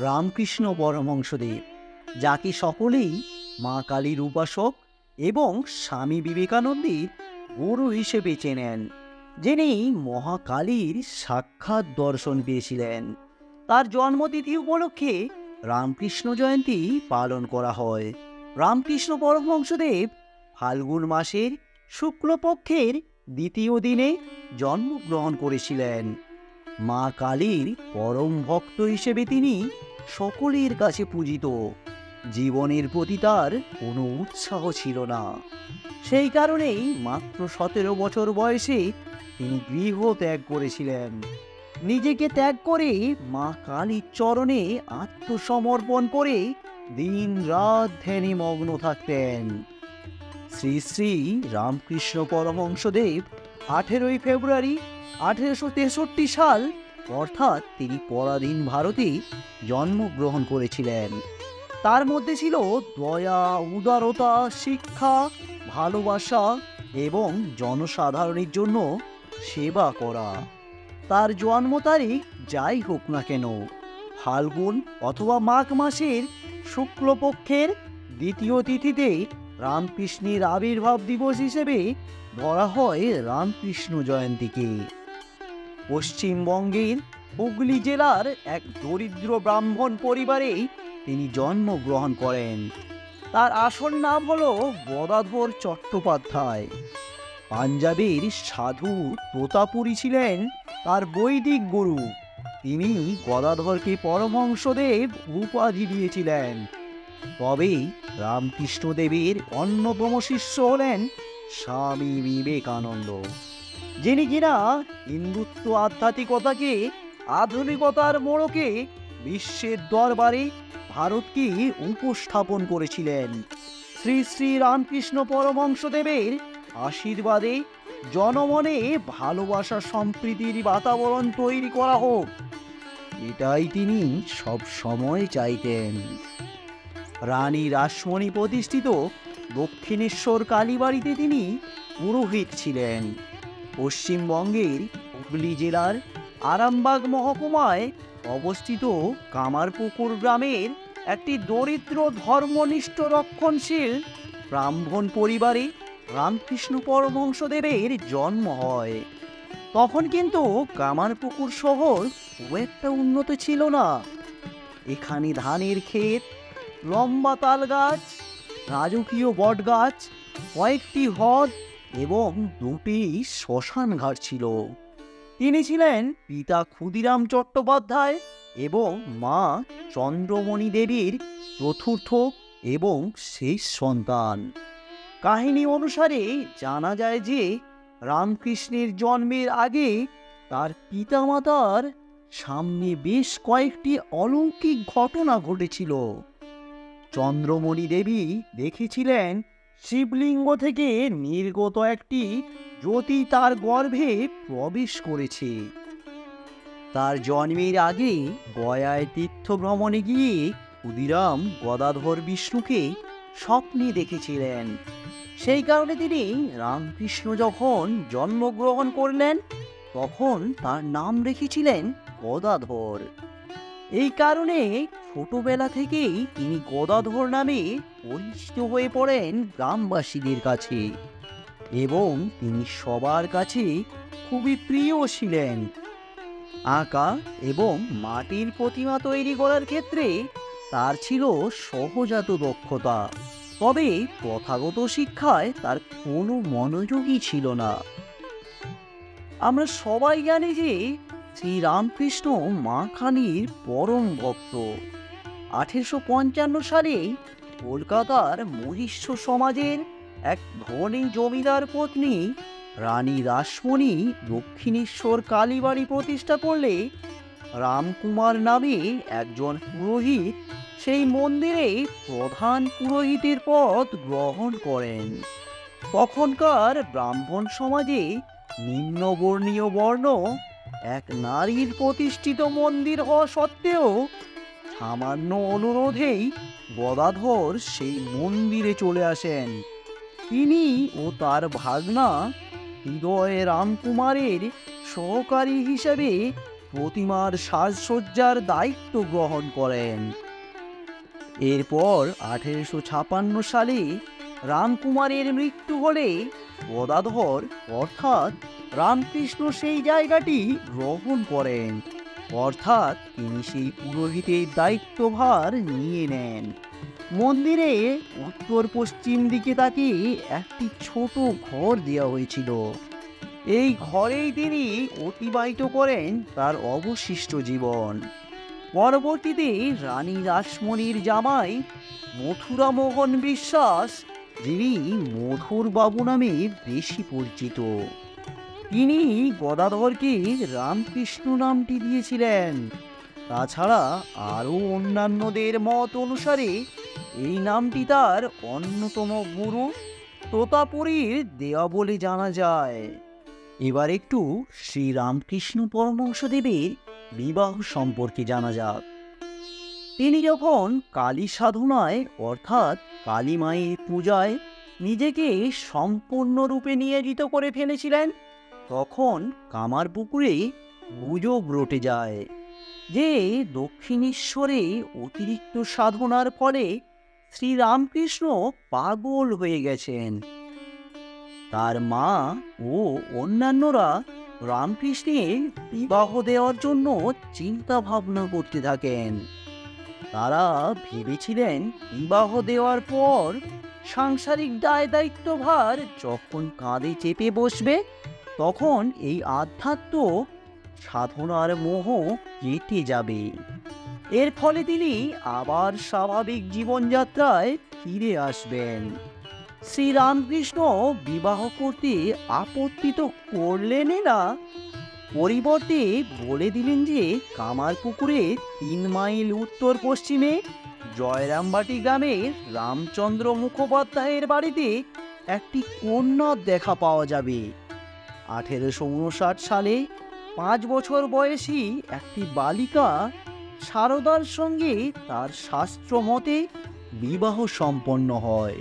রামকৃষ্ণ পরমহংসদেব, যাকে সকলেই মা কালীর উপাসক এবং স্বামী বিবেকানন্দের গুরু হিসেবে চেনেন, যিনি মহাকালীর সাক্ষাৎ দর্শন পেয়েছিলেন। তার জন্মতিথি উপলক্ষে রামকৃষ্ণ জয়ন্তী পালন করা হয়। রামকৃষ্ণ পরমহংসদেব ফাল্গুন মাসের শুক্লপক্ষের দ্বিতীয় দিনে জন্মগ্রহণ করেছিলেন। মা কালীর পরম ভক্ত হিসেবে তিনি সকলের কাছে পূজিত। জীবনের প্রতি তার কোনো উৎসাহ ছিল না। সেই কারণেই মাত্র 17 বছর বয়সে তিনি গৃহ ত্যাগ করেছিলেন। নিজেকে ত্যাগ করে মা কালীর চরণে আত্মসমর্পণ করে দিন রাত ধ্যানে মগ্ন থাকতেন। শ্রী শ্রী রামকৃষ্ণ পরমহংসদেব 18 ফেব্রুয়ারি 1863 সাল অর্থাৎ তিনি পরাধীন ভারতে জন্মগ্রহণ করেছিলেন। তার মধ্যে ছিল দয়া, উদারতা, শিক্ষা, ভালোবাসা এবং জনসাধারণের জন্য সেবা করা। তার জন্ম তারিখ যাই হোক না কেন, ফাল্গুন অথবা মাঘ মাসের শুক্লপক্ষের দ্বিতীয় তিথিতে রামকৃষ্ণের আবির্ভাব দিবস হিসেবে ধরা হয় রামকৃষ্ণ জয়ন্তীকে। পশ্চিমবঙ্গের হুগলি জেলার এক দরিদ্র ব্রাহ্মণ পরিবারে তিনি জন্মগ্রহণ করেন। তার আসল নাম হল গদাধর চট্টোপাধ্যায়। পাঞ্জাবের সাধু তোতাপুরী ছিলেন তার বৈদিক গুরু। তিনি গদাধরকে পরমহংসদেব উপাধি দিয়েছিলেন। তবে রামকৃষ্ণদেবের অন্যতম শিষ্য হলেন স্বামী বিবেকানন্দ, যিনি কিনা হিন্দুত্ব আধ্যাত্মিকতাকে আধুনিকতার মোড়কে বিশ্বের দরবারে ভারতকে উপস্থাপন করেছিলেন। শ্রী শ্রী রামকৃষ্ণ পরমহংসদেবের আশীর্বাদে জনমনে ভালোবাসা সম্প্রীতির বাতাবরণ তৈরি করা হোক, এটাই তিনি সব সময় চাইতেন। রানী রাসমণি প্রতিষ্ঠিত দক্ষিণেশ্বর কালীবাড়িতে তিনি পুরোহিত ছিলেন। পশ্চিমবঙ্গের হুগলি জেলার আরামবাগ মহকুমায় অবস্থিত কামারপুকুর গ্রামের একটি দরিদ্র ধর্মনিষ্ঠ রক্ষণশীল ব্রাহ্মণ পরিবারে রামকৃষ্ণ পরমহংসদেবের জন্ম হয়। তখন কিন্তু কামারপুকুর শহর খুব একটা উন্নত ছিল না। এখানে ধানের ক্ষেত, লম্বা তাল গাছ, রাজকীয় বট গাছ, কয়েকটি হ্রদ এবং 2টি শ্মশান ঘাট ছিল। তিনি ছিলেন পিতা ক্ষুদিরাম চট্টোপাধ্যায় এবং মা চন্দ্রমণি দেবীর চতুর্থ এবং শেষ সন্তান। কাহিনী অনুসারে জানা যায় যে রামকৃষ্ণের জন্মের আগে তার পিতামাতার সামনে বেশ কয়েকটি অলৌকিক ঘটনা ঘটেছিল। চন্দ্রমণি দেবী দেখেছিলেন শিবলিঙ্গ থেকে নির্গত একটি জ্যোতি তার গর্ভে প্রবেশ করেছে। তার জন্মের আগে গয়ায় তীর্থ ভ্রমণে গিয়ে ক্ষুদিরাম গদাধর বিষ্ণুকে স্বপ্নে দেখেছিলেন। সেই কারণে তিনি রামকৃষ্ণ যখন জন্মগ্রহণ করলেন তখন তার নাম রেখেছিলেন গদাধর। এই কারণে ছোটবেলা থেকেই তিনি গদাধর নামে পরিচিত হয়ে পড়েন গ্রামবাসীদের কাছে এবং তিনি সবার কাছে খুবই প্রিয় ছিলেন। আঁকা এবং মাটির প্রতিমা তৈরি করার ক্ষেত্রে তার ছিল সহজাত দক্ষতা, তবে প্রথাগত শিক্ষায় তার কোনো মনোযোগই ছিল না। আমরা সবাই জানি যে শ্রী রামকৃষ্ণ মা কালীর পরম ভক্ত। 1855 সালে কলকাতার মহিষ্য সমাজের এক ধনী জমিদার পত্নী রানী রাসমণি দক্ষিণেশ্বর কালীবাড়ি প্রতিষ্ঠা করলে রামকুমার নামে একজন পুরোহিত সেই মন্দিরে প্রধান পুরোহিতের পদ গ্রহণ করেন। তখনকার ব্রাহ্মণ সমাজে নিম্নবর্ণীয় বর্ণ এক নারীর প্রতিষ্ঠিত মন্দির হওয়া সত্ত্বেও সামান্য অনুরোধেই গদাধর সেই মন্দিরে চলে আসেন। তিনি ও তার ভাগনা হৃদয় রামকুমারের সহকারী হিসেবে প্রতিমার সাজসজ্জার দায়িত্ব গ্রহণ করেন। এরপর 1856 সালে রামকুমারের মৃত্যু হলে গদাধর অর্থাৎ রামকৃষ্ণ সেই জায়গাটি গ্রহণ করেন, অর্থাৎ তিনি সেই পুরোহিতের দায়িত্বভার নিয়ে নেন। মন্দিরে উত্তর পশ্চিম দিকে তাকে একটি ছোট ঘর দেওয়া হয়েছিল। এই ঘরেই তিনি অতিবাহিত করেন তার অবশিষ্ট জীবন। পরবর্তীতে রানী রাসমণির জামাই মথুরামোহন বিশ্বাস, যিনি মধুর বাবু নামে বেশি পরিচিত, তিনি গদাধরকে রামকৃষ্ণ নামটি দিয়েছিলেন। তাছাড়া আরও অন্যান্যদের মত অনুসারে এই নামটি তার অন্যতম গুরু তোতাপুরীর দেওয়া বলে জানা যায়। এবার একটু শ্রীরামকৃষ্ণ পরমহংসদেবের বিবাহ সম্পর্কে জানা যাক। তিনি যখন কালী সাধনায় অর্থাৎ কালী মায়ের পূজায় নিজেকে সম্পূর্ণরূপে নিয়োজিত করে ফেলেছিলেন, তখন কামারপুকুরে গুজব রটে যায় যে দক্ষিণেশ্বরে অতিরিক্ত সাধনার ফলে শ্রীরামকৃষ্ণ পাগল হয়ে গেছেন। তার মা ও অন্যান্যরা রামকৃষ্ণের বিবাহ দেওয়ার জন্য চিন্তা ভাবনা করতে থাকেন। তারা ভেবেছিলেন বিবাহ দেওয়ার পর সাংসারিক দায় দায়িত্বভার যখন কাঁধে চেপে বসবে, তখন এই আধ্যাত্ম সাধনার মোহ কেটে যাবে। এর ফলে তিনি আবার স্বাভাবিক জীবনযাত্রায় ফিরে আসবেন। শ্রীরামকৃষ্ণ বিবাহ করতে আপত্তি তো করলেনই না, পরিবর্তে বলে দিলেন যে কামারপুকুরে 3 মাইল উত্তর পশ্চিমে জয়রামবাটি গ্রামের রামচন্দ্র মুখোপাধ্যায়ের বাড়িতে একটি কন্যা দেখা পাওয়া যাবে। 1859 সালে 5 বছর বয়সী একটি বালিকা সারদার সঙ্গে তার শাস্ত্র মতে বিবাহ সম্পন্ন হয়।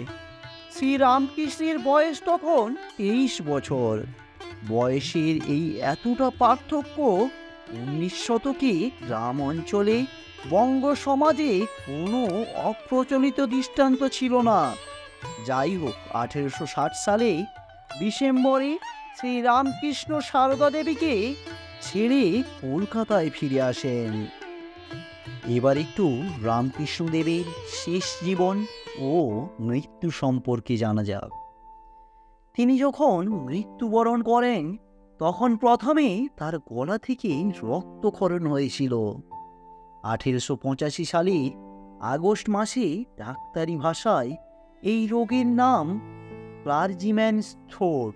শ্রীরামকৃষ্ণের বয়স তখন 23 বছর। বয়সের এই এতটা পার্থক্য 19 শতকে গ্রাম অঞ্চলে বঙ্গ সমাজে কোনো অপ্রচলিত দৃষ্টান্ত ছিল না। যাই হোক, 1860 সালে ডিসেম্বরে শ্রীরামকৃষ্ণ সারদা দেবীকে ছেড়ে কলকাতায় ফিরে আসেন। এবার একটু রামকৃষ্ণদেবের শেষ জীবন ও মৃত্যু সম্পর্কে জানা যাক। তিনি যখন মৃত্যুবরণ করেন, তখন প্রথমে তার গলা থেকে রক্তক্ষরণ হয়েছিল। 1885 সালে আগস্ট মাসে ডাক্তারি ভাষায় এই রোগের নাম ক্লার্জিম্যানস থ্রোট।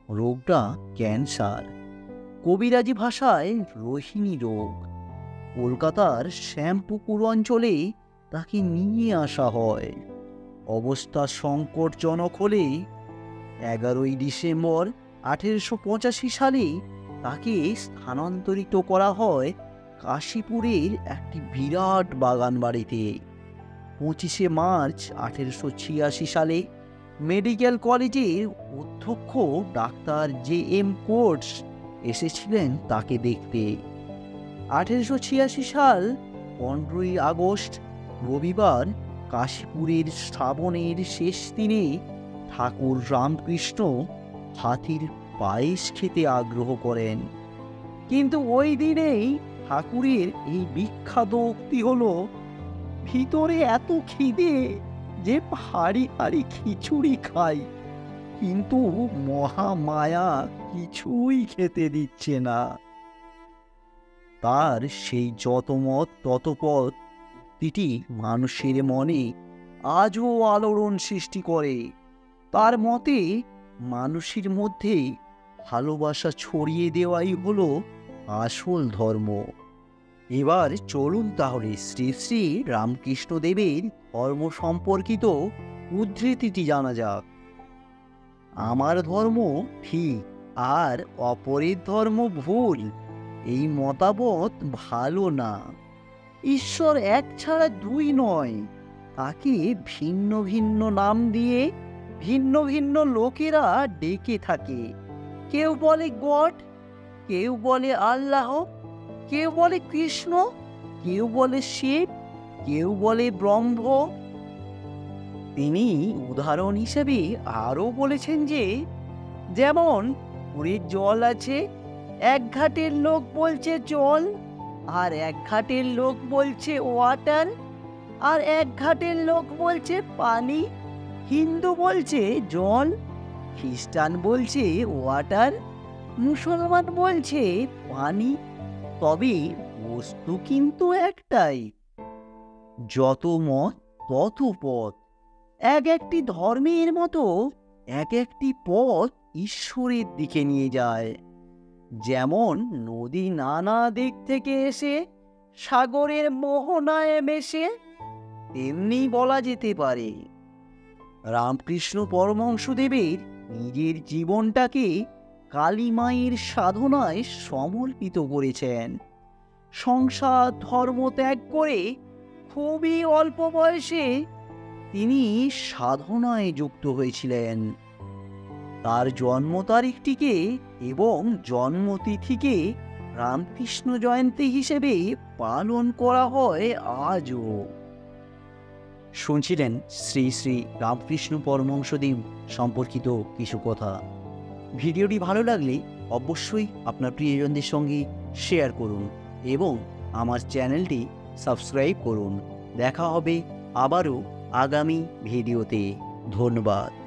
রোগটা ক্যান্সার, কবিরাজি ভাষায় রোহিণী রোগ। কলকাতার শ্যামপুকুর অঞ্চলে তাকে নিয়ে আসা হয়। অবস্থা সংকটজনক হলে 11 ডিসেম্বর 1885 সালে তাকে স্থানান্তরিত করা হয় কাশীপুরের একটি বিরাট বাগান বাড়িতে। 25 মার্চ 1886 সালে মেডিকেল কলেজের অধ্যক্ষ ডাক্তার JM কোটস এসেছিলেন তাকে দেখতে। 1886 সাল 15 আগস্ট রবিবার কাশীপুরের শ্রাবণের শেষ দিনে ঠাকুর রামকৃষ্ণ হাতির পায়েস খেতে আগ্রহ করেন। কিন্তু ওই দিনেই ঠাকুরের এই বিখ্যাত উক্তি হলো, ভিতরে এত খিদে যে হাড়ি হাড়ি খিচুড়ি খাই, কিন্তু মহামায়া কিছুই খেতে দিচ্ছে না। তার সেই যত মত তত পথ উক্তিটি মানুষের মনে আজও আলোড়ন সৃষ্টি করে। তার মতে মানুষের মধ্যে ভালোবাসা ছড়িয়ে দেওয়াই হলো আসল ধর্ম। এবার চলুন তাহলে শ্রী শ্রী রামকৃষ্ণদেবের ধর্ম সম্পর্কিত উদ্ধৃতিটি জানা যাক। আমার ধর্ম ঠিক আর অপরের ধর্ম ভুল, এই মতামত ভালো না। ঈশ্বর এক ছাড়া দুই নয়, তাকে ভিন্ন ভিন্ন নাম দিয়ে ভিন্ন ভিন্ন লোকেরা ডেকে থাকে। কেউ বলে গড, কেউ বলে আল্লাহ, কেউ বলে কৃষ্ণ, কেউ বলে শিব, কেউ বলে ব্রহ্ম। তিনি উদাহরণ হিসেবে আরও বলেছেন যে, যেমন পুরীর জল আছে, এক ঘাটের লোক বলছে জল, আর এক ঘাটের লোক বলছে ওয়াটার, আর এক ঘাটের লোক বলছে পানি। হিন্দু বলছে জল, খ্রিস্টান বলছে ওয়াটার, মুসলমান বলছে পানি। তবে বস্তু কিন্তু একটাই। যত মত তত পথ। এক একটি ধর্মের মতো এক একটি পথ ঈশ্বরের দিকে নিয়ে যায়। যেমন নদী নানা দিক থেকে এসে সাগরের মোহনায় মেশে, তেমনি বলা যেতে পারে রামকৃষ্ণ পরমহংসদেবের নিজের জীবনটাকে কালী মায়ের সাধনায় সমর্পিত করেছেন। সংসার ধর্ম ত্যাগ করে খুবই অল্প বয়সে তিনি সাধনায় যুক্ত হয়েছিলেন। তার জন্ম তারিখটিকে এবং জন্মতিথিকে রামকৃষ্ণ জয়ন্তী হিসেবে পালন করা হয় আজও। শুনছিলেন শ্রী শ্রী রামকৃষ্ণ পরমহংসদেব সম্পর্কিত কিছু কথা। ভিডিওটি ভালো লাগলে অবশ্যই আপনার প্রিয়জনদের সঙ্গে শেয়ার করুন এবং আমার চ্যানেলটি সাবস্ক্রাইব করুন। দেখা হবে আবারও আগামী ভিডিওতে। ধন্যবাদ।